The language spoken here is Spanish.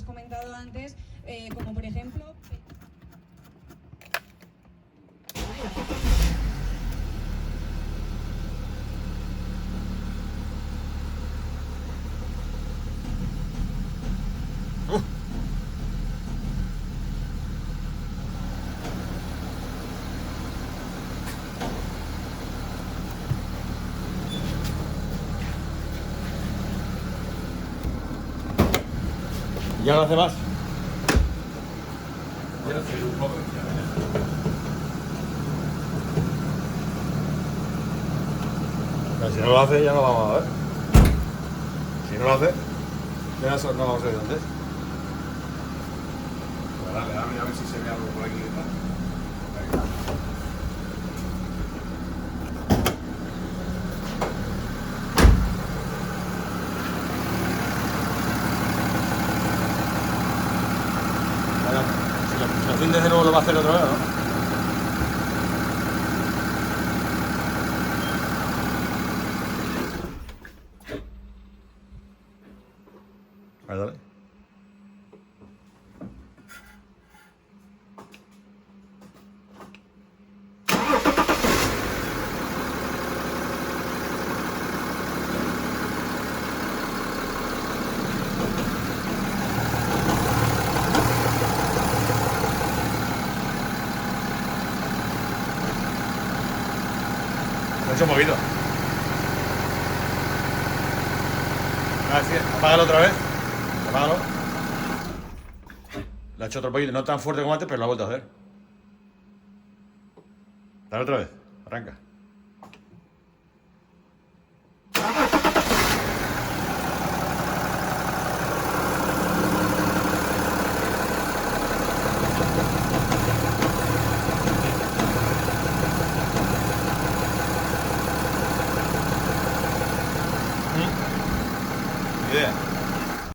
hemos comentado antes, como por ejemplo... Ya no hace más. Pero si no lo hace, ya no vamos a ver. Si no lo hace, ya no vamos a ver dónde es. Pues dale, dame a ver si se ve algo por aquí y tal. Si lo enciendes de nuevo, lo va a hacer otra vez, ¿no? Vale, dale. Lo he hecho movido. Gracias. Apágalo otra vez. Apágalo. Lo ha hecho otro poquito. No tan fuerte como antes, pero lo ha vuelto a hacer. Dale otra vez. Arranca.